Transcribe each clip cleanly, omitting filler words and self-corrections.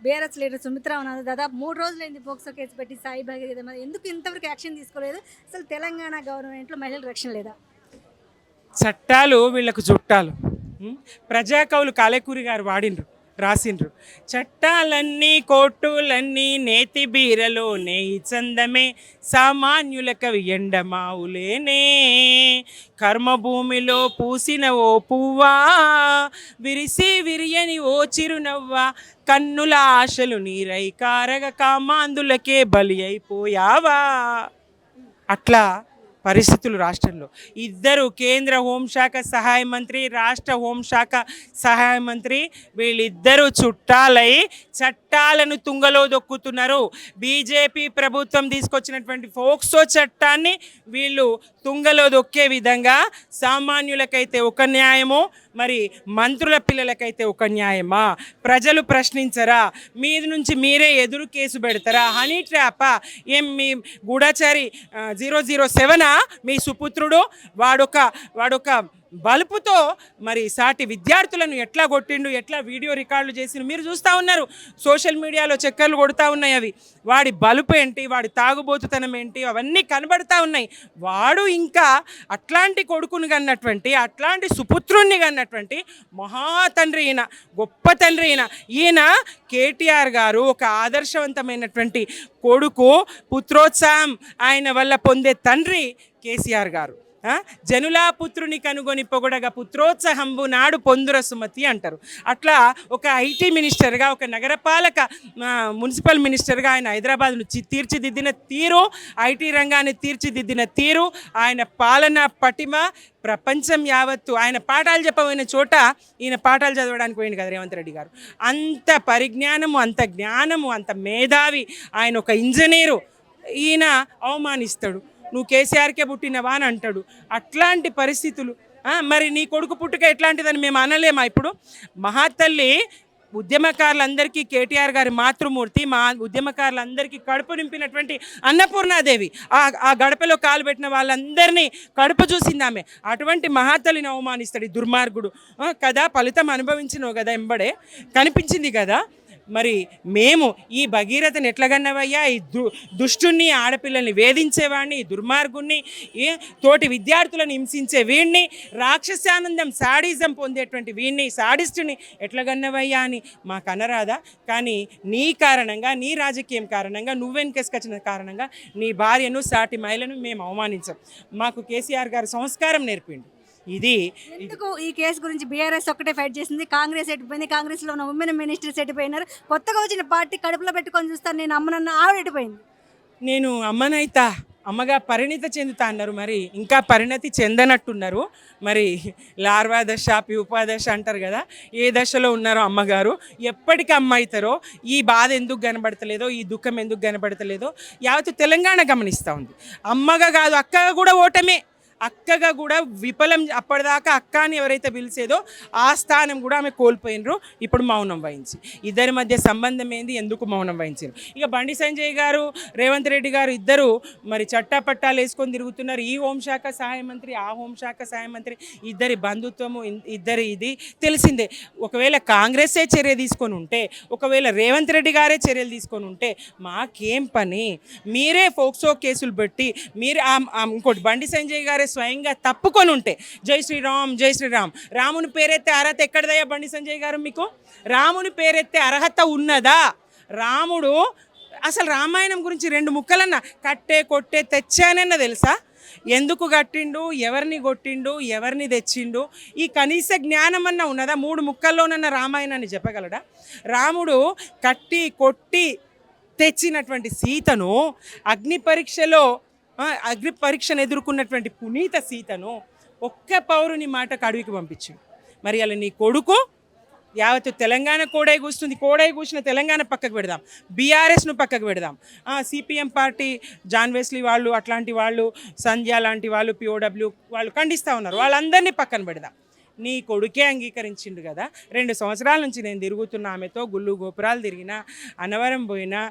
BRS leader Sumitra ఉన్నారు. దాదాపు 3 రోజులైంది పోక్సో కేసు పెట్టి సాయి భగీరథ మీద. ఎందుకు ఇంతవరకు యాక్షన్ తీసుకోలేదు? అసలు తెలంగాణ గవర్నమెంట్‌లో మహిళలకు రక్షణ లేదా? చట్టాలు వీళ్ళకు చుట్టాలు. ప్రజాకవులు కాలేకూరి గారు రాసిండ్రు. చట్టాలన్నీ కోర్టులన్నీ నేతి బీరలో నేయి చందమే సామాన్యులకవి ఎండమావులేనే కర్మభూమిలో పూసిన ఓ పువ్వా విరిసి విరియని ఓ చిరునవ్వా కన్నుల ఆశలు నీరై కారగ కామాందులకే బలి అయిపోయావా. అట్లా పరిస్థితులు రాష్ట్రంలో. ఇద్దరు కేంద్ర హోంశాఖ సహాయ మంత్రి, రాష్ట్ర హోంశాఖ సహాయ మంత్రి వీళ్ళిద్దరూ చుట్టాలై చట్టాలను తుంగలో దొక్కుతున్నారు. బీజేపీ ప్రభుత్వం తీసుకొచ్చినటువంటి ఫోక్సో చట్టాన్ని వీళ్ళు తుంగలో దొక్కే విధంగా సామాన్యులకైతే ఒక న్యాయమో, మరి మంత్రుల పిల్లలకైతే ఒక న్యాయమా? ప్రజలు ప్రశ్నించరా? మీది నుంచి మీరే ఎదురు కేసు పెడతారా? హనీ ట్రాపా? ఏం మీ గూఢచారి 007 మీ సుపుత్రుడు? వాడొక బలుపుతో మరి సాటి విద్యార్థులను ఎట్లా కొట్టిండు, ఎట్లా వీడియో రికార్డులు చేసిండు మీరు చూస్తూ ఉన్నారు. సోషల్ మీడియాలో చక్కర్లు కొడుతూ ఉన్నాయి. అవి వాడి బలుపు ఏంటి, వాడి తాగుబోతుతనం ఏంటి, అవన్నీ కనబడతా ఉన్నాయి. వాడు ఇంకా అట్లాంటి కొడుకుని కన్నటువంటి, అట్లాంటి సుపుత్రుణ్ణి కన్నటువంటి మహా తండ్రి ఈయన, గొప్ప తండ్రి ఈయన కేటీఆర్ గారు ఒక ఆదర్శవంతమైనటువంటి కొడుకు, పుత్రోత్సాహం ఆయన వల్ల పొందే తండ్రి కేసీఆర్ గారు. జనులా పుత్రుని కనుగొని పొగడగా పుత్రోత్సాహంబు నాడు పొందుర సుమతి అంటారు. అట్లా ఒక ఐటీ మినిస్టర్గా, ఒక నగరపాలక మున్సిపల్ మినిస్టర్గా ఆయన హైదరాబాద్ను తీర్చిదిద్దిన తీరు, ఐటీ రంగాన్ని తీర్చిదిద్దిన తీరు, ఆయన పాలన పటిమ ప్రపంచం యావత్తు. ఆయన పాఠాలు చెప్పబోయిన చోట ఈయన పాఠాలు చదవడానికి పోయింది కదా రేవంత్ రెడ్డి గారు. అంత పరిజ్ఞానము, అంత జ్ఞానము, అంత మేధావి ఆయన, ఒక ఇంజనీరు. ఈయన అవమానిస్తాడు, నువ్వు కేసీఆర్కే పుట్టినవా అని అంటాడు. అట్లాంటి పరిస్థితులు. మరి నీ కొడుకు పుట్టుక ఎట్లాంటిదని మేము అనలేమా? ఇప్పుడు మహాతల్లి ఉద్యమకారులందరికీ కేటీఆర్ గారి మాతృమూర్తి, మా ఉద్యమకారులందరికీ కడుపు నింపినటువంటి అన్నపూర్ణాదేవి. ఆ గడపలో కాలు పెట్టిన వాళ్ళందరినీ కడుపు చూసింది ఆమె. అటువంటి మహాతల్లిని అవమానిస్తాడు ఈ దుర్మార్గుడు కదా. ఫలితం అనుభవించినవు కదా, ఎంబడే కనిపించింది కదా. మరి మేము ఈ భగీరథని ఎట్లాగన్నవయ్యా? ఈ దుష్టుని, ఆడపిల్లల్ని వేధించేవాడిని, ఈ దుర్మార్గుణ్ణి, తోటి విద్యార్థులను హింసించే వీడిని, రాక్షసానందం సాడిజం పొందేటువంటి వీడిని, సాడిస్టుని ఎట్లాగన్నవయ్యా అని మాకు అనరాదా? కానీ నీ కారణంగా, నీ రాజకీయం కారణంగా, నువ్వెనకేసుకొచ్చిన కారణంగా నీ భార్యను, సాటి మహిళను మేము అవమానించాం. మాకు కేసీఆర్ గారు సంస్కారం నేర్పిండు. ఇది ఎందుకు ఈ కేసు గురించి బీఆర్ఎస్ ఒక్కటే ఫైట్ చేసింది, కాంగ్రెస్ ఎట్టిపోయింది, కాంగ్రెస్లో ఉన్న ఉమెన్ మినిస్టర్స్ ఎట్టిపోయినారు, కొత్తగా వచ్చిన పార్టీ కడుపులో పెట్టుకొని చూస్తాను నేను అమ్మనన్న ఆవిడ ఎట్టిపోయింది. నేను అమ్మనైతా, అమ్మగా పరిణితి చెందుతా అన్నారు, మరి ఇంకా పరిణతి చెందనట్టున్నారు. మరి లార్వా దశ, ప్యూపా దశ అంటారు కదా, ఏ దశలో ఉన్నారో అమ్మగారు, ఎప్పటికీ అమ్మ అవుతారో, ఈ బాధ ఎందుకు కనబడతలేదో, ఈ దుఃఖం ఎందుకు కనబడతలేదో యావత్తు తెలంగాణ గమనిస్తూ ఉంది. అమ్మగా కాదు, అక్కగా కూడా ఓటమే. అక్కగా కూడా విఫలం. అప్పటిదాకా అక్క అని ఎవరైతే పిలిచేదో ఆ స్థానం కూడా ఆమె కోల్పోయినరు. ఇప్పుడు మౌనం వహించి, ఇద్దరి మధ్య సంబంధం ఏంది, ఎందుకు మౌనం వహించారు? ఇక బండి సంజయ్ గారు, రేవంత్ రెడ్డి గారు ఇద్దరు మరి చట్టాపట్టాలు వేసుకొని తిరుగుతున్నారు. ఈ హోంశాఖ సహాయ మంత్రి, ఆ హోంశాఖ సహాయ మంత్రి, ఇద్దరి బంధుత్వము, ఇద్దరి ఇది తెలిసిందే. ఒకవేళ కాంగ్రెసే చర్య తీసుకొని ఉంటే, ఒకవేళ రేవంత్ రెడ్డి గారే చర్యలు తీసుకొని ఉంటే మాకేం పని? మీరే ఫోక్సో కేసులు పెట్టి, మీరే ఇంకోటి బండి సంజయ్ గారే స్వయంగా తప్పుకొని ఉంటే, జై శ్రీరామ్ జై శ్రీరామ్, రాముని పేరెత్తే అర్హత ఎక్కడదయ్యా బండి సంజయ్ గారు? మీకు రాముని పేరెత్తే అర్హత ఉన్నదా? రాముడు అసలు రామాయణం గురించి 2 ముక్కలన్నా కట్టే కొట్టే తెచ్చానన్న తెలుసా? ఎందుకు కట్టిండు, ఎవరిని కొట్టిండు, ఎవరిని తెచ్చిండు, ఈ కనీస జ్ఞానం అన్న ఉన్నదా? 3 ముక్కల్లోనన్న రామాయణాన్ని చెప్పగలడా? రాముడు కట్టి కొట్టి తెచ్చినటువంటి సీతను, అగ్ని పరీక్షను ఎదుర్కొన్నటువంటి పునీత సీతను ఒక్క పౌరుని మాటకు అడవికి పంపించిండు. మరి అలా నీ కొడుకు యావత్తు తెలంగాణ కోడై కూస్తుంది. కోడై కూసిన తెలంగాణ పక్కకు పెడదాం, బీఆర్ఎస్ను పక్కకు పెడదాం, సిపిఎం పార్టీ జాన్ వెస్లీ వాళ్ళు, అట్లాంటి వాళ్ళు, సంధ్య లాంటి వాళ్ళు, పిఓడబ్ల్యూ వాళ్ళు ఖండిస్తూ ఉన్నారు. వాళ్ళందరినీ పక్కన పెడదాం. నీ కొడుకే అంగీకరించిండు కదా. 2 సంవత్సరాల నుంచి నేను తిరుగుతున్న ఆమెతో, గుళ్ళు గోపురాలు తిరిగినా, అన్నవరం పోయినా,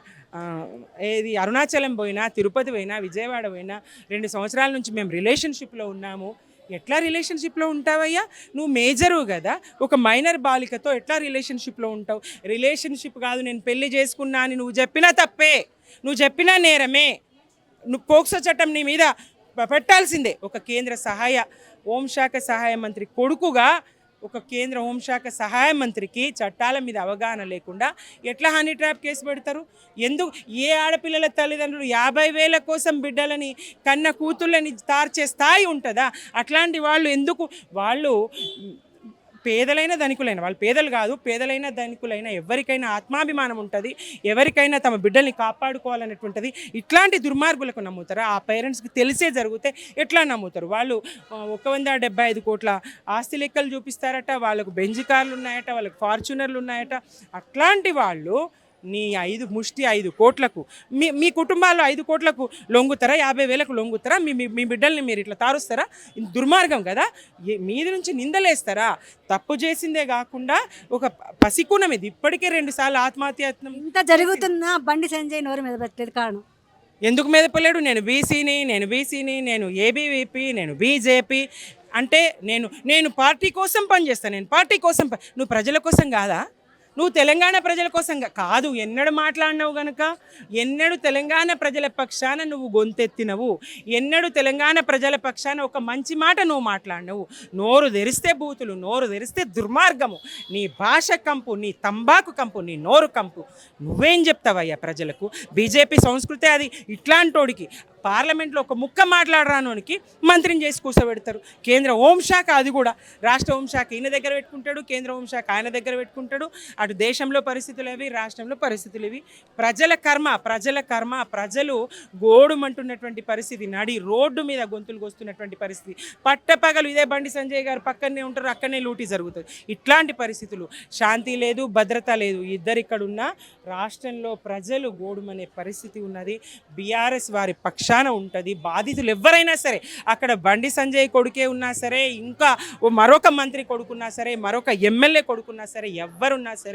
ఏది అరుణాచలం పోయినా, తిరుపతి పోయినా, విజయవాడ పోయినా, 2 సంవత్సరాల నుంచి మేము రిలేషన్షిప్లో ఉన్నాము. ఎట్లా రిలేషన్షిప్లో ఉంటావయ్యా? నువ్వు మేజరు కదా, ఒక మైనర్ బాలికతో ఎట్లా రిలేషన్షిప్లో ఉంటావు? రిలేషన్షిప్ కాదు, నేను పెళ్లి చేసుకున్నా అని నువ్వు చెప్పినా తప్పే, నువ్వు చెప్పినా నేరమే. నువ్వు పోక్సో చట్టం నీ మీద పెట్టాల్సిందే. ఒక కేంద్ర హోంశాఖ సహాయ మంత్రి కొడుకుగా ఒక కేంద్ర హోంశాఖ సహాయ మంత్రికి చట్టాల మీద అవగాహన లేకుండా ఎట్లా హనీ ట్రాప్ కేసు పెడతారు? ఎందుకు? ఏ ఆడపిల్లల తల్లిదండ్రులు 50,000 కోసం బిడ్డలని కన్న కూతుళ్ళని తార్చే స్థాయి ఉంటుందా? అట్లాంటి వాళ్ళు ఎందుకు? వాళ్ళు పేదలైన ధనికులైన, వాళ్ళు పేదలు కాదు, పేదలైన ధనికులైన ఎవరికైనా ఆత్మాభిమానం ఉంటుంది, ఎవరికైనా తమ బిడ్డల్ని కాపాడుకోవాలనేటువంటిది. ఇట్లాంటి దుర్మార్గులకు నమ్ముతారా? ఆ పేరెంట్స్కి తెలిసే జరిగితే ఎట్లా నమ్ముతారు? వాళ్ళు 175 కోట్ల ఆస్తి లెక్కలు చూపిస్తారట, వాళ్ళకు బెంజ్ కార్లు ఉన్నాయట, వాళ్ళకి ఫార్చునర్లు ఉన్నాయట. అట్లాంటి వాళ్ళు నీ 5 కోట్లకు మీ కుటుంబాల్లో 5 కోట్లకు లొంగుతారా? 50,000కు లొంగుతారా? మీ బిడ్డల్ని మీరు ఇట్లా తారుస్తారా? దుర్మార్గం కదా. మీద నుంచి నిందలేస్తారా? తప్పు చేసిందే కాకుండా ఒక పసికునం ఇది ఇప్పటికే 2 సార్లు ఆత్మహత్యాయత్నం. ఇంత జరుగుతున్నా బండి సంజయ్ నోరు మీద పెట్టలేదు కారణం ఎందుకు మెదపలేడు? నేను బీసీని, నేను ఏబీవీపీ, నేను బీజేపీ అంటే నేను పార్టీ కోసం పనిచేస్తాను, నేను పార్టీ కోసం నువ్వు ప్రజల కోసం కాదా? నువ్వు తెలంగాణ ప్రజల కోసం కాదు ఎన్నడూ మాట్లాడినావు గనుక, ఎన్నడూ తెలంగాణ ప్రజల పక్షాన నువ్వు గొంతెత్తినవు, ఎన్నడూ తెలంగాణ ప్రజల పక్షాన ఒక మంచి మాట నువ్వు మాట్లాడినవు. నోరు తెరిస్తే బూతులు, నోరు తెరిస్తే దుర్మార్గము, నీ భాష కంపు, నీ తంబాకు కంపు, నీ నోరు కంపు. నువ్వేం చెప్తావయ్యా ప్రజలకు? బీజేపీ సంస్కృతి అది. ఇట్లాంటోడికి పార్లమెంట్లో ఒక ముక్క మాట్లాడరానోనికి మంత్రిని చేసి కూర్చోబెడతారు. కేంద్ర హోంశాఖ అది కూడా, రాష్ట్ర హోంశాఖ ఈయన దగ్గర పెట్టుకుంటాడు, కేంద్ర హోంశాఖ ఆయన దగ్గర పెట్టుకుంటాడు. అటు దేశంలో పరిస్థితులు అవి, రాష్ట్రంలో పరిస్థితులు ఇవి. ప్రజల కర్మ, ప్రజలు గోడుమంటున్నటువంటి పరిస్థితి, నడి రోడ్డు మీద గొంతులు కోస్తున్నటువంటి పరిస్థితి. పట్టపగలు ఇదే బండి సంజయ్ గారు పక్కనే ఉంటారు, అక్కడనే లూటీ జరుగుతుంది. ఇట్లాంటి పరిస్థితులు, శాంతి లేదు, భద్రత లేదు. ఇద్దరు ఇక్కడున్న రాష్ట్రంలో ప్రజలు గోడుమనే పరిస్థితి ఉన్నది. బీఆర్ఎస్ వారి పక్షాన ఉంటుంది. బాధితులు ఎవరైనా సరే, అక్కడ బండి సంజయ్ కొడుకే ఉన్నా సరే, ఇంకా మరొక మంత్రి కొడుకున్నా సరే, మరొక ఎమ్మెల్యే కొడుకున్నా సరే, ఎవరున్నా సరే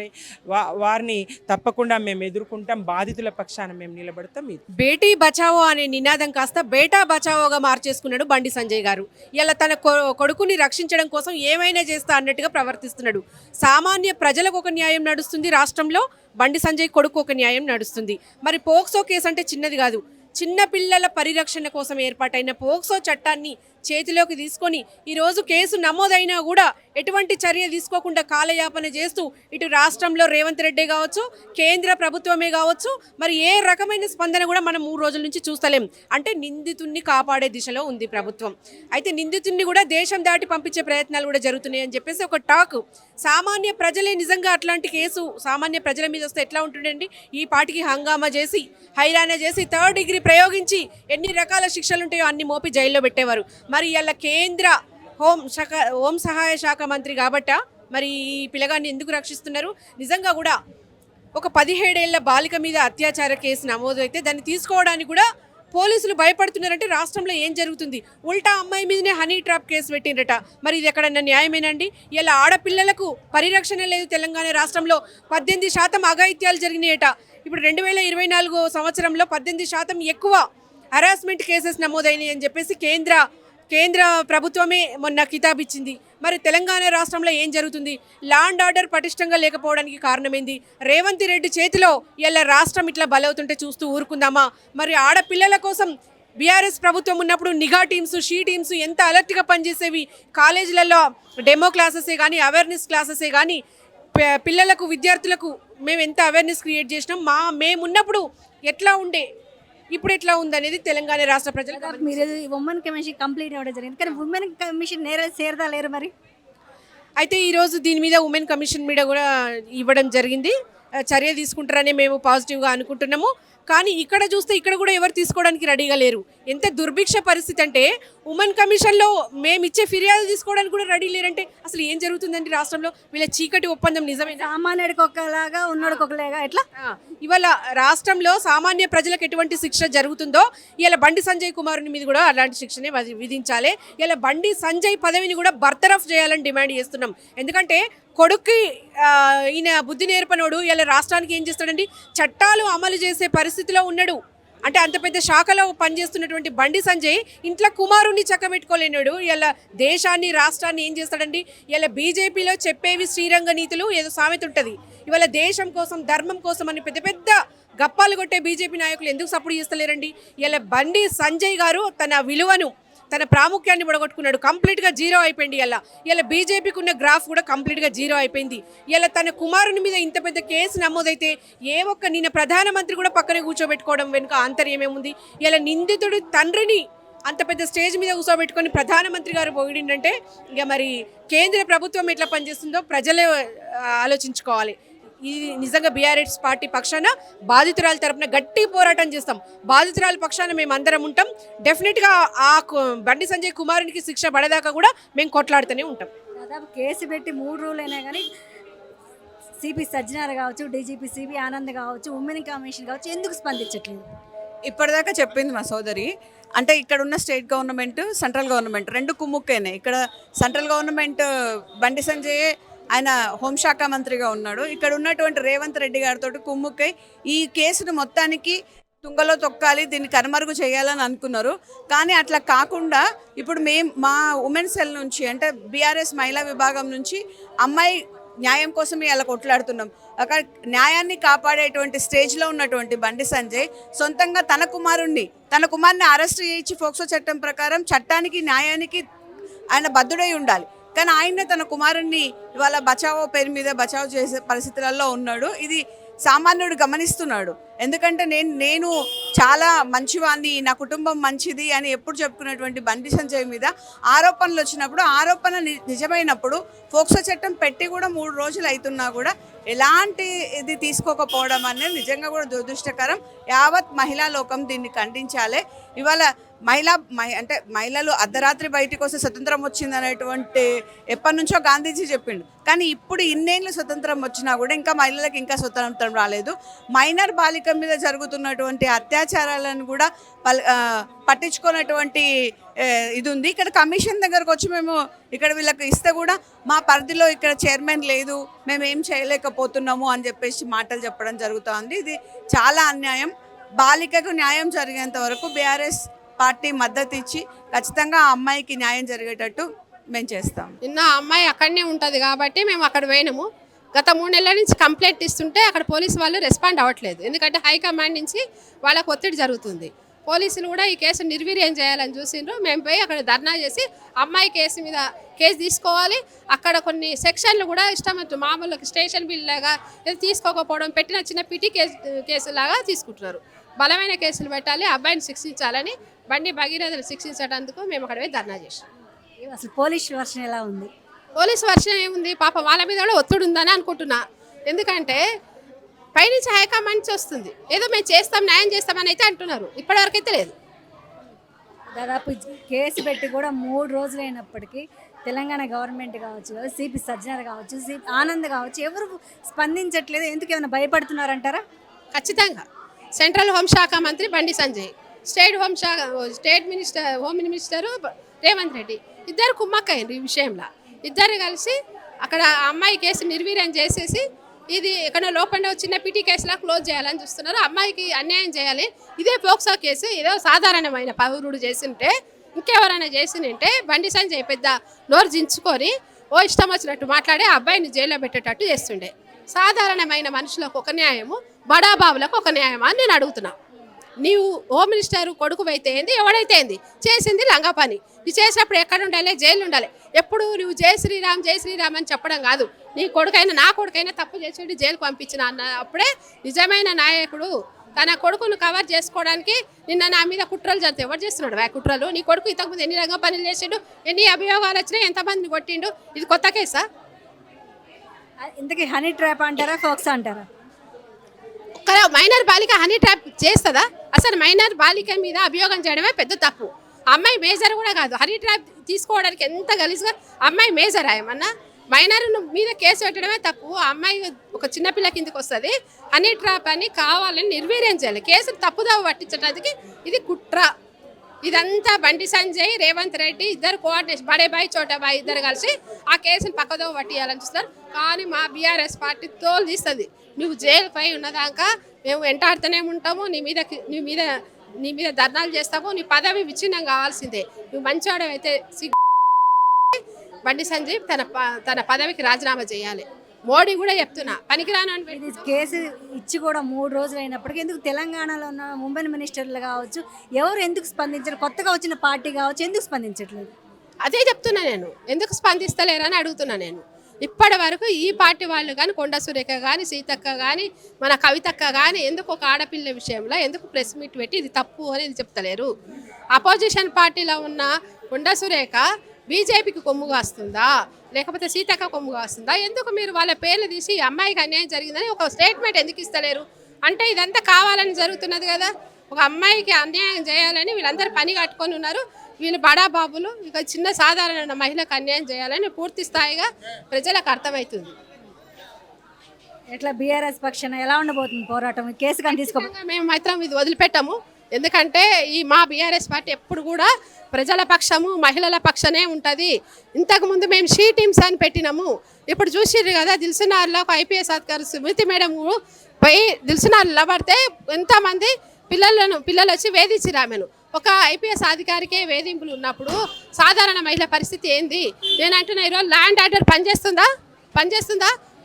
వారిని తప్పకుండా మేము ఎదుర్కొంటాం. బాధితుల పక్షాన మేము నిలబడతాం. బేటీ బచావో అనే నినాదం కాస్త బేటా బచావోగా మార్చేసుకున్నాడు బండి సంజయ్ గారు. ఇలా తన కొడుకుని రక్షించడం కోసం ఏమైనా చేస్తా అన్నట్టుగా ప్రవర్తిస్తున్నాడు. సామాన్య ప్రజలకు ఒక న్యాయం నడుస్తుంది రాష్ట్రంలో, బండి సంజయ్ కొడుకు ఒక న్యాయం నడుస్తుంది. మరి పోక్సో కేసు అంటే చిన్నది కాదు. చిన్న పిల్లల పరిరక్షణ కోసం ఏర్పాటైన పోక్సో చట్టాన్ని చేతిలోకి తీసుకొని ఈరోజు కేసు నమోదైనా కూడా ఎటువంటి చర్య తీసుకోకుండా కాలయాపన చేస్తూ ఇటు రాష్ట్రంలో రేవంత్ రెడ్డి కావచ్చు, కేంద్ర ప్రభుత్వమే కావచ్చు, మరి ఏ రకమైన స్పందన కూడా మనం 3 రోజుల నుంచి చూస్తలేం. అంటే నిందితుడిని కాపాడే దిశలో ఉంది ప్రభుత్వం. అయితే నిందితుడిని కూడా దేశం దాటి పంపించే ప్రయత్నాలు కూడా జరుగుతున్నాయి అని చెప్పేసి ఒక టాక్. సామాన్య ప్రజలే నిజంగా అట్లాంటి కేసు సామాన్య ప్రజల మీద వస్తే ఎట్లా ఉంటుందండి? ఈ పాటికి హంగామా చేసి, హైరానా చేసి, 3rd డిగ్రీ ప్రయోగించి ఎన్ని రకాల శిక్షలు ఉంటాయో అన్ని మోపి జైల్లో పెట్టేవారు. మరి ఇలా కేంద్ర హోం సహాయ శాఖ మంత్రి కాబట్ట మరి ఈ పిల్లగాన్ని ఎందుకు రక్షిస్తున్నారు? నిజంగా కూడా ఒక 17 ఏళ్ల బాలిక మీద అత్యాచార కేసు నమోదు అయితే దాన్ని తీసుకోవడానికి కూడా పోలీసులు భయపడుతున్నారంటే రాష్ట్రంలో ఏం జరుగుతుంది? ఉల్టా అమ్మాయి మీదనే హనీ ట్రాప్ కేసు పెట్టిండ్రట. మరి ఇది ఎక్కడన్నా న్యాయమేనండి? ఇలా ఆడపిల్లలకు పరిరక్షణ లేదు తెలంగాణ రాష్ట్రంలో. 18% అఘాయిత్యాలు జరిగినాయట. ఇప్పుడు 2024 సంవత్సరంలో 18% ఎక్కువ హరాస్మెంట్ కేసెస్ నమోదైనాయి అని చెప్పేసి కేంద్ర ప్రభుత్వమే మొన్న కితాబ్ ఇచ్చింది. మరి తెలంగాణ రాష్ట్రంలో ఏం జరుగుతుంది? లా అండ్ ఆర్డర్ పటిష్టంగా లేకపోవడానికి కారణమైంది రేవంత్ రెడ్డి చేతిలో ఇలా రాష్ట్రం ఇట్లా బలవుతుంటే చూస్తూ ఊరుకుందామా? మరి ఆడపిల్లల కోసం బీఆర్ఎస్ ప్రభుత్వం ఉన్నప్పుడు నిఘా టీమ్స్, షీ టీమ్స్ ఎంత అలర్ట్గా పనిచేసేవి. కాలేజీలలో డెమో క్లాసెసే కానీ, అవేర్నెస్ క్లాసెసే కానీ, పిల్లలకు, విద్యార్థులకు మేము ఎంత అవేర్నెస్ క్రియేట్ చేసినాం. మేమున్నప్పుడు ఎట్లా ఉండే, ఇప్పుడు ఎట్లా ఉందనేది తెలంగాణ రాష్ట్ర ప్రజలు. మీరు ఉమెన్ కమిషన్ కంప్లీట్ అవ్వడం జరిగింది, కానీ ఉమెన్ కమిషన్ నేరాలు చేరదా లేరు మరి? అయితే ఈరోజు దీని మీద ఉమెన్ కమిషన్ మీద కూడా ఇవ్వడం జరిగింది. చర్య తీసుకుంటారని మేము పాజిటివ్గా అనుకుంటున్నాము. కానీ ఇక్కడ చూస్తే ఇక్కడ కూడా ఎవరు తీసుకోవడానికి రెడీగా లేరు. ఎంత దుర్భిక్ష పరిస్థితి అంటే ఉమెన్ కమిషన్లో మేము ఇచ్చే ఫిర్యాదు తీసుకోవడానికి కూడా రెడీ లేరంటే అసలు ఏం జరుగుతుందండి రాష్ట్రంలో? వీళ్ళ చీకటి ఒప్పందం నిజమే. సామాన్యుడికి ఒకలాగా, ఉన్నోడికి ఒకలాగా ఎట్లా? ఇవాళ రాష్ట్రంలో సామాన్య ప్రజలకు ఎటువంటి శిక్ష జరుగుతుందో ఇలా బండి సంజయ్ కుమారుని మీద కూడా అలాంటి శిక్షనే విధించాలి. ఇలా బండి సంజయ్ పదవిని కూడా బర్తరఫ్ చేయాలని డిమాండ్ చేస్తున్నాం. ఎందుకంటే కొడుక్కి ఈయన బుద్ధి నేర్పనోడు ఇలా రాష్ట్రానికి ఏం చేస్తాడండి? చట్టాలు అమలు చేసే పరిస్థితిలో ఉన్నాడు అంటే అంత పెద్ద శాఖలో పనిచేస్తున్నటువంటి బండి సంజయ్ ఇంట్లో కుమారుణ్ణి చక్కబెట్టుకోలేనాడు. ఇలా దేశాన్ని రాష్ట్రాన్ని ఏం చేస్తాడండి? ఇలా బీజేపీలో చెప్పేవి శ్రీరంగ నీతులు ఏదో సామెత ఉంటుంది. ఇవాళ దేశం కోసం ధర్మం కోసం అని పెద్ద పెద్ద గప్పాలు కొట్టే బీజేపీ నాయకులు ఎందుకు సపోర్ట్ చేస్తలేరండి? ఇలా బండి సంజయ్ గారు తన విలువను తన ప్రాముఖ్యాన్ని పొడగొట్టుకున్నాడు. కంప్లీట్గా జీరో అయిపోయింది. ఇలా బీజేపీకి ఉన్న గ్రాఫ్ కూడా కంప్లీట్గా జీరో అయిపోయింది. ఇలా తన కుమారుని మీద ఇంత పెద్ద కేసు నమోదైతే ఏ ఒక్క నిన్న ప్రధానమంత్రి కూడా పక్కనే కూర్చోబెట్టుకోవడం వెనుక ఆంతర్యం ఏముంది? ఇలా నిందితుడు తండ్రిని అంత పెద్ద స్టేజ్ మీద కూర్చోబెట్టుకొని ప్రధానమంత్రి గారు పోయిందంటే ఇక మరి కేంద్ర ప్రభుత్వం ఎట్లా పనిచేస్తుందో ప్రజలే ఆలోచించుకోవాలి. ఇది నిజంగా బీఆర్ఎస్ పార్టీ పక్షాన బాధితురాల తరపున గట్టి పోరాటం చేస్తాం. బాధితురాల పక్షాన మేము అందరం ఉంటాం. డెఫినెట్గా ఆ బండి సంజయ్ కుమారునికి శిక్ష పడేదాకా కూడా మేము కొట్లాడుతూనే ఉంటాం. దాదాపు కేసు పెట్టి 3 రోజులు అయినా కానీ సిపి సజ్జనార్ కావచ్చు, డీజీపీ సిబి ఆనంద్ కావచ్చు, ఉమెన్ కమిషన్ కావచ్చు, ఎందుకు స్పందించట్లేదు? ఇప్పటిదాకా చెప్పింది మా సోదరి. అంటే ఇక్కడ ఉన్న స్టేట్ గవర్నమెంట్, సెంట్రల్ గవర్నమెంట్ రెండు కుమ్ముక్కైనాయి. ఇక్కడ సెంట్రల్ గవర్నమెంట్ బండి సంజయ్ ఆయన హోంశాఖ మంత్రిగా ఉన్నాడు. ఇక్కడ ఉన్నటువంటి రేవంత్ రెడ్డి గారితో కుమ్ముక్కై ఈ కేసును మొత్తానికి తుంగలో తొక్కాలి, దీన్ని కనుమరుగు చేయాలని అనుకున్నారు. కానీ అట్లా కాకుండా ఇప్పుడు మా ఉమెన్ సెల్ నుంచి అంటే బీఆర్ఎస్ మహిళా విభాగం నుంచి అమ్మాయి న్యాయం కోసం ఇలా కొట్లాడుతున్నాం. అక్కడ న్యాయాన్ని కాపాడేటువంటి స్టేజ్లో ఉన్నటువంటి బండి సంజయ్ సొంతంగా తన కుమారుణ్ణి అరెస్ట్ చేయించి ఫోక్సో చట్టం ప్రకారం చట్టానికి న్యాయానికి ఆయన బద్దుడై ఉండాలి. కానీ ఆయన్నే తన కుమారుణ్ణి ఇవాళ బచావో పేరు మీద బచావో చేసే పరిస్థితులలో ఉన్నాడు. ఇది సామాన్యుడు గమనిస్తున్నాడు. ఎందుకంటే నేను చాలా మంచివాడిని, నా కుటుంబం మంచిది అని ఎప్పుడు చెప్పుకున్నటువంటి బండి సంజయ్ మీద ఆరోపణలు వచ్చినప్పుడు, ఆరోపణ నిజమైనప్పుడు ఫోక్సో చట్టం పెట్టి కూడా 3 రోజులు అవుతున్నా కూడా ఎలాంటి ఇది తీసుకోకపోవడం అనేది నిజంగా కూడా దురదృష్టకరం. యావత్ మహిళా లోకం దీన్ని ఖండించాలి. ఇవాళ మహిళలు అర్ధరాత్రి బయటికి వస్తే స్వతంత్రం వచ్చింది అనేటువంటి ఎప్పటి నుంచో గాంధీజీ చెప్పిండు. కానీ ఇప్పుడు ఇన్నేళ్ళు స్వతంత్రం వచ్చినా కూడా ఇంకా మహిళలకు ఇంకా స్వతంత్రం రాలేదు. మైనర్ బాలిక మీద జరుగుతున్నటువంటి అత్యాచారాలను కూడా పట్టించుకున్నటువంటి ఇది ఉంది. ఇక్కడ కమిషన్ దగ్గరకు వచ్చి మేము ఇక్కడ వీళ్ళకి ఇస్తే కూడా మా పరిధిలో ఇక్కడ చైర్మన్ లేదు, మేము ఏం చేయలేకపోతున్నాము అని చెప్పేసి మాటలు చెప్పడం జరుగుతుంది. ఇది చాలా అన్యాయం. బాలికకు న్యాయం జరిగేంత వరకు బీఆర్ఎస్ పార్టీ మద్దతు ఇచ్చి ఖచ్చితంగా ఆ అమ్మాయికి న్యాయం జరిగేటట్టు మేము చేస్తాం. నిన్న అమ్మాయి అక్కడనే ఉంటుంది కాబట్టి మేము అక్కడ పోయినాము. గత 3 నెలల నుంచి కంప్లైంట్ ఇస్తుంటే అక్కడ పోలీసు వాళ్ళు రెస్పాండ్ అవ్వట్లేదు. ఎందుకంటే హైకమాండ్ నుంచి వాళ్ళకు ఒత్తిడి జరుగుతుంది. పోలీసులు కూడా ఈ కేసు నిర్వీర్యం చేయాలని చూసిండ్రు. మేము పోయి అక్కడ ధర్నా చేసి అమ్మాయి కేసు మీద కేసు తీసుకోవాలి, అక్కడ కొన్ని సెక్షన్లు కూడా ఇష్టమట్టు మామూలు స్టేషన్ బిల్ లాగా తీసుకోకపోవడం, పెట్టిన చిన్న పిటి కేసులాగా తీసుకుంటున్నారు. బలమైన కేసులు పెట్టాలి, అబ్బాయిని శిక్షించాలని బండి భగీరథను శిక్షించడానికి మేము అక్కడ పోయి ధర్నా చేసాం. అసలు పోలీస్ వర్షన్ ఎలా ఉంది? పోలీసు వర్షన్ ఏముంది, పాప వాళ్ళ మీద కూడా ఒత్తిడి ఉందని అనుకుంటున్నా. ఎందుకంటే పైనుంచి హైకమాండ్ వస్తుంది, ఏదో మేము చేస్తాం న్యాయం చేస్తామని అయితే అంటున్నారు. ఇప్పటివరకు అయితే లేదు. దాదాపు కేసు పెట్టి కూడా 3 రోజులు అయినప్పటికీ తెలంగాణ గవర్నమెంట్ కావచ్చు, సిపి సజ్జనార్ కావచ్చు, సిపి ఆనంద్ కావచ్చు, ఎవరు స్పందించట్లేదు. ఎందుకు ఏమైనా భయపడుతున్నారంటారా? ఖచ్చితంగా సెంట్రల్ హోంశాఖ మంత్రి Bandi Sanjay, state home minister Revanth Reddy ఇద్దరు కుమ్మక్కయ్యారు ఈ విషయంలో. ఇద్దరు కలిసి అక్కడ అమ్మాయి కేసు నిర్వీర్యం చేసేసి ఇది ఎక్కడో లోపల చిన్న పిటి కేసులా క్లోజ్ చేయాలని చూస్తున్నారు. అమ్మాయికి అన్యాయం చేయాలి. ఇదే పోక్సో కేసు ఏదో సాధారణమైన పౌరుడు చేసింటే, ఇంకెవరైనా చేసినంటే బండి సంజయ్ పెద్ద నోరు జించుకొని ఓ ఇష్టం వచ్చినట్టు మాట్లాడి ఆ అబ్బాయిని జైల్లో పెట్టేటట్టు చేస్తుండే. సాధారణమైన మనుషులకు ఒక న్యాయము, బడాబాబులకు ఒక న్యాయమా అని నేను అడుగుతున్నా. నీవు హోమ్ మినిస్టర్ కొడుకు అయితే ఏంది, ఎవడైతే ఏంది, చేసింది లంగా పని. ఇది చేసినప్పుడు ఎక్కడ ఉండాలి? జైలు ఉండాలి. ఎప్పుడు నువ్వు జై శ్రీరామ్ అని చెప్పడం కాదు. నీ కొడుకైనా నా కొడుకైనా తప్పు చేసేది జైలుకు పంపించిన అప్పుడే నిజమైన నాయకుడు. తన కొడుకును కవర్ చేసుకోవడానికి నిన్న నా మీద కుట్రలు జరిగితే ఎవరు చేస్తున్నాడు ఆ కుట్రలు? నీ కొడుకు ఇంతకుముందు ఎన్ని రంగ పనులు చేసిండు, ఎన్ని అభియోగాలు వచ్చినాయి, ఎంతమందిని కొట్టిండు? ఇది కొత్త కేసా? ఇంతకీ హనీ ట్రాప్ అంటారా, ఫోక్స్ అంటారా? మైనర్ బాలిక హనీ ట్రాప్ చేస్తుందా? అసలు మైనర్ బాలిక మీద అభియోగం చేయడమే పెద్ద తప్పు. అమ్మాయి మేజర్ కూడా కాదు. హనీ ట్రాప్ తీసుకోవడానికి ఎంత గలీజ్గా, అమ్మాయి మేజర్ ఏమన్నా? మైనర్ మీద కేసు పెట్టడమే తప్పు. అమ్మాయి ఒక చిన్నపిల్ల కిందకి వస్తుంది. హనీ ట్రాప్ అని కావాలని నిర్వీర్యం చేయాలి. కేసులు తప్పుదావ పట్టించడానికి ఇది కుట్ర. ఇదంతా బండి సంజయ్, రేవంత్ రెడ్డి ఇద్దరు కోఆర్డినేషన్, బడే బాయ్ చోటా బాయ్ ఇద్దరు కలిసి ఆ కేసును పక్కదోవ పట్టియాలని చూస్తారు. కానీ మా బీఆర్ఎస్ పార్టీ తోలు తీస్తుంది. నువ్వు జైలు పై ఉన్నదాకా మేము వెంటాడుతూనే ఉంటాము. నీ మీద నీ మీద ధర్నాలు చేస్తాము, నీ పదవి విచ్ఛిన్నం కావాల్సిందే. నువ్వు మంచివాడవైతే బండి సంజయ్ తన పదవికి రాజీనామా చేయాలి. మోడీ కూడా చెప్తున్నా పనికిరాను అని ఇది కేసు ఇచ్చి కూడా 3 రోజులు అయినప్పటికీ ఎందుకు తెలంగాణలో ఉన్న ఉమెన్ మినిస్టర్లు కావచ్చు ఎవరు ఎందుకు స్పందించరు, కొత్తగా వచ్చిన పార్టీ కావచ్చు ఎందుకు స్పందించట్లేదు? అదే చెప్తున్నా నేను, ఎందుకు స్పందిస్తలేరని అడుగుతున్నా నేను. ఇప్పటి వరకు ఈ పార్టీ వాళ్ళు కానీ, కొండ సురేఖ కానీ, సీతక్క కానీ, మన కవితక్క కానీ ఎందుకు ఒక ఆడపిల్ల విషయంలో ఎందుకు ప్రెస్ మీట్ పెట్టి ఇది తప్పు అనేది చెప్తలేరు? అపోజిషన్ పార్టీలో ఉన్న కొండ సురేఖ బీజేపీకి కొమ్ము కాస్తుందా లేకపోతే సీతక్క కొమ్ము కాస్తుందా? ఎందుకు మీరు వాళ్ళ పేర్లు తీసి ఈ అమ్మాయికి అన్యాయం జరిగిందని ఒక స్టేట్మెంట్ ఎందుకు ఇస్తలేరు? అంటే ఇదంతా కావాలని జరుగుతున్నది కదా. ఒక అమ్మాయికి అన్యాయం చేయాలని వీళ్ళందరూ పని కట్టుకొని ఉన్నారు. వీళ్ళు బడా బాబులు ఇక చిన్న సాధారణ మహిళకు అన్యాయం చేయాలని పూర్తి స్థాయిగా ప్రజలకు అర్థమవుతుంది. ఎట్లా బీఆర్ఎస్ పక్షాన ఎలా ఉండబోతుంది పోరాటం? ఈ కేసు కానీ తీసుకో మేము మాత్రం ఇది వదిలిపెట్టాము. ఎందుకంటే ఈ మా బీఆర్ఎస్ పార్టీ ఎప్పుడు కూడా ప్రజల పక్షము, మహిళల పక్షనే ఉంటుంది. ఇంతకుముందు మేము షీ టీమ్స్ అని పెట్టినాము. ఇప్పుడు చూసిర్రు కదా దిల్సునార్లో ఒక ఐపీఎస్ అధికారి సుమతి మేడం పోయి దిల్సునార్ నిలబడితే ఎంతమంది పిల్లలు వచ్చి వేధించిరు ఆమెను. ఒక ఐపీఎస్ అధికారికే వేధింపులు ఉన్నప్పుడు సాధారణ మహిళ పరిస్థితి ఏంది? నేను అంటున్నా ఈరోజు ల్యాండ్ ఆర్డర్ పనిచేస్తుందా?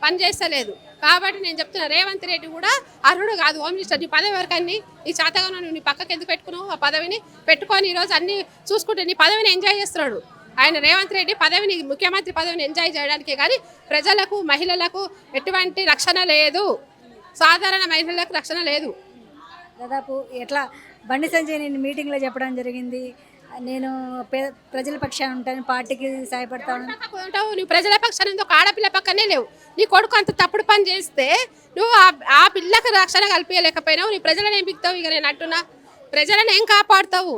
పనిచేస్తలేదు. కాబట్టి నేను చెప్తున్నా రేవంత్ రెడ్డి కూడా అర్హుడు కాదు హోమ్ మినిస్టర్. నీ పదవి వరకన్నీ ఈ చేతగా నీ పక్కకి ఎందుకు పెట్టుకున్నావు? ఆ పదవిని పెట్టుకొని ఈరోజు అన్ని చూసుకుంటే నీ పదవిని ఎంజాయ్ చేస్తున్నాడు ఆయన. రేవంత్ రెడ్డి పదవిని, ముఖ్యమంత్రి పదవిని ఎంజాయ్ చేయడానికే కానీ ప్రజలకు, మహిళలకు ఎటువంటి రక్షణ లేదు. సాధారణ మహిళలకు రక్షణ లేదు. దాదాపు ఎట్లా బండి సంజయ్ నేను మీటింగ్లో చెప్పడం జరిగింది, నేను ప్రజల పక్షాన ఉంటాను, పార్టీకి సహాయపడతాను. నువ్వు ప్రజల పక్షాన ఒక ఆడపిల్ల పక్కనే లేవు. నీ కొడుకు అంత తప్పుడు పని చేస్తే నువ్వు ఆ పిల్లకు రక్షణ కల్పించలేకపోయినావు. నీ ప్రజలను ఏం బిక్తావు? ఇక నేను అంటున్నా ప్రజలను ఏం కాపాడుతావు?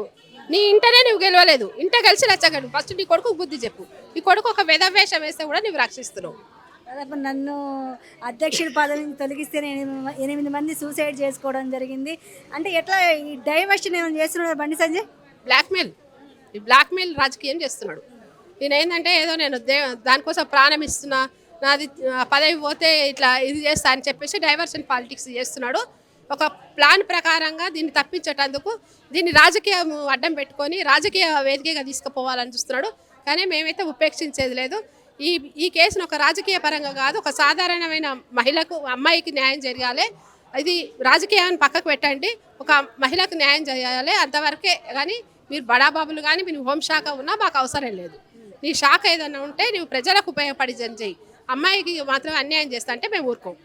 నీ ఇంటనే నువ్వు గెలవలేదు. ఇంట గెలిచి రచ్చగడు. ఫస్ట్ నీ కొడుకు బుద్ధి చెప్పు. నీ కొడుకు ఒక వెధవేషం వేస్తే కూడా నువ్వు రక్షిస్తున్నావు. దాదాపు నన్ను అధ్యక్షుడి పదవి నుంచి తొలగిస్తే నేను 8 మంది సూసైడ్ చేసుకోవడం జరిగింది. అంటే ఎట్లా ఈ డైవర్షన్ ఏమైనా చేస్తున్నాడు బండి సంజయ్? బ్లాక్మెయిల్ రాజకీయం చేస్తున్నాడు. ఈయన ఏంటంటే ఏదో నేను దానికోసం ప్రాణం ఇస్తున్నా, నాది పదవి పోతే ఇట్లా ఇది చేస్తా అని చెప్పేసి డైవర్షన్ పాలిటిక్స్ చేస్తున్నాడు. ఒక ప్లాన్ ప్రకారంగా దీన్ని తప్పించేటందుకు దీన్ని రాజకీయం అడ్డం పెట్టుకొని రాజకీయ వేదికగా తీసుకుపోవాలని చూస్తున్నాడు. కానీ మేమైతే ఉపేక్షించేది లేదు. ఈ కేసును ఒక రాజకీయ పరంగా కాదు, ఒక సాధారణమైన మహిళకు, అమ్మాయికి న్యాయం జరగాలి. ఇది రాజకీయాన్ని పక్కకు పెట్టండి, ఒక మహిళకు న్యాయం చేయాలి అంతవరకే. కానీ మీరు బడాబాబులు కానీ మీరు హోంశాఖ ఉన్నా మాకు అవసరం లేదు. నీ శాఖ ఏదైనా ఉంటే నువ్వు ప్రజలకు ఉపయోగపడి చేయి. అమ్మాయికి మాత్రం అన్యాయం చేస్తా అంటే మేము ఊరుకోం.